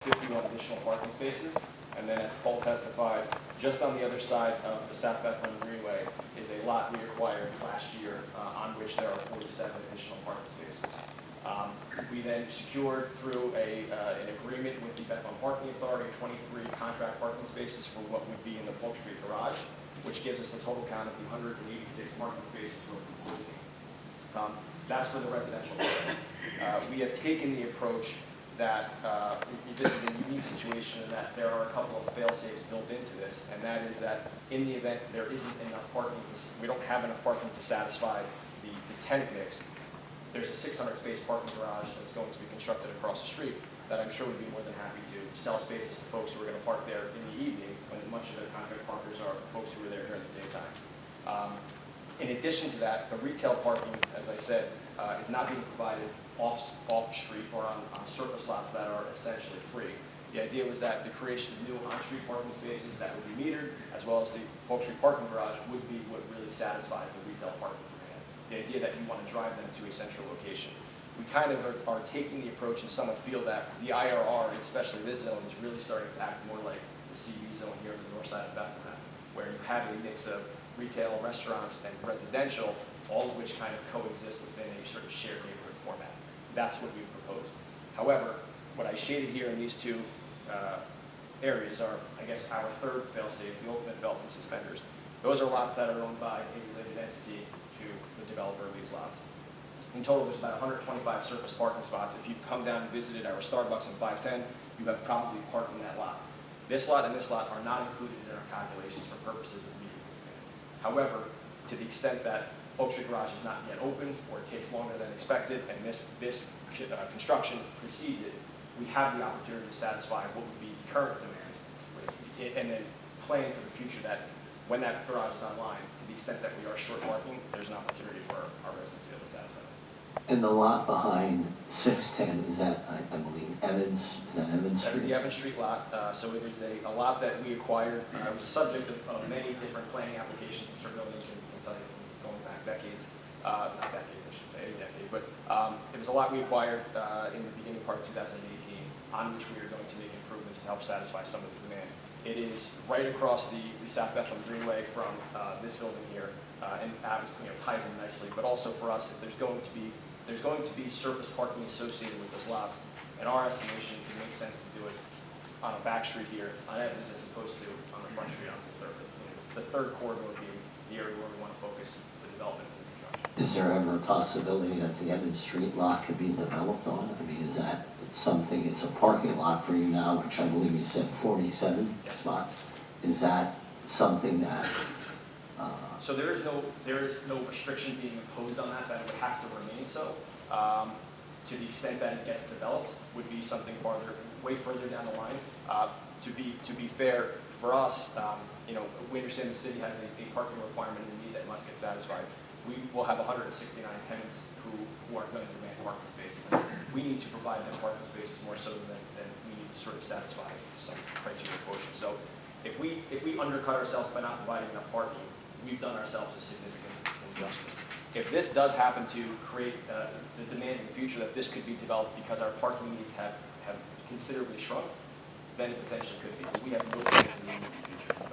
51 additional parking spaces. And then as Paul testified, just on the other side of the South Bethlehem Greenway is a lot we acquired last year on which there are 47 additional parking spaces. We then secured through an agreement with the Bethlehem Parking Authority 23 contract parking spaces for what would be in the Polk Street garage, which gives us the total count of the 186 parking spaces we're proposing. That's for the residential parking. We have taken the approach that this is a unique situation in that there are a couple of fail-safes built into this, and that is that in the event there isn't enough parking, we don't have enough parking to satisfy the tenant mix, there's a 600-space parking garage that's going to be constructed across the street that I'm sure would be more than happy to sell spaces to folks who are going to park there in the evening when much of their contract parkers are folks who are there during the daytime. In addition to that, the retail parking, as I said, is not being provided off-street or on surface lots that are essentially free. The idea was that the creation of new on-street parking spaces that would be metered, as well as the Polk Street parking garage, would be what really satisfies the retail parking demand. The idea that you want to drive them to a central location. We kind of are taking the approach and somewhat feel that the IRR, especially this zone, is really starting to act more like the CB zone here on the north side of Bethlehem, where you have a mix of retail, restaurants, and residential, all of which kind of coexist within a sort of shared neighborhood format. That's what we proposed. However, what I shaded here in these two areas are, I guess, our third fail-safe, the ultimate belt and suspenders. Those are lots that are owned by a related entity to the developer of these lots. In total, there's about 125 surface parking spots. If you've come down and visited our Starbucks in 510, you have probably parked in that lot. This lot and this lot are not included in our calculations for purposes of meeting the demand. However, to the extent that Polk Street Garage is not yet open, or it takes longer than expected, and this construction precedes it, we have the opportunity to satisfy what would be current demand, and then plan for the future that when that garage is online, to the extent that we are short parking, there's an opportunity for our residents to be able to satisfy that. And the lot behind 610, is that, I believe, Evans? Is that Evans Street? That's the Evans Street lot. So it is a lot that we acquired. It was a subject of many different planning applications. I'm sure Bill can tell you from going back decades. Not decades, I should say, a decade. But it was a lot we acquired in the beginning part of 2018, on which we are going to make improvements to help satisfy some of the demand. It is right across the South Bethlehem Greenway from this building here, and ties in nicely. But also for us, if there's going to be surface parking associated with those lots. In our estimation, it makes sense to do it on a back street here on Evans as opposed to on the front street on the third. The third corridor would be the area where we want to focus the development and construction. Is there ever a possibility that the Evans Street lot could be developed on? I mean, is that something, it's a parking lot for you now, which I believe you said 47 spots. Is that something that... So there is no restriction being imposed on that it would have to remain so. To the extent that it gets developed would be something way further down the line. To be fair, for us, we understand the city has a parking requirement and a need that must get satisfied. We will have 169 tenants who are going to demand parking spaces. And we need to provide them parking spaces more so than we need to sort of satisfy some criteria quotient. So if we undercut ourselves by not providing enough parking, we've done ourselves a significant injustice. If this does happen to create the demand in the future that this could be developed because our parking needs have considerably shrunk, then it potentially could be. But we have no plans to move in the future.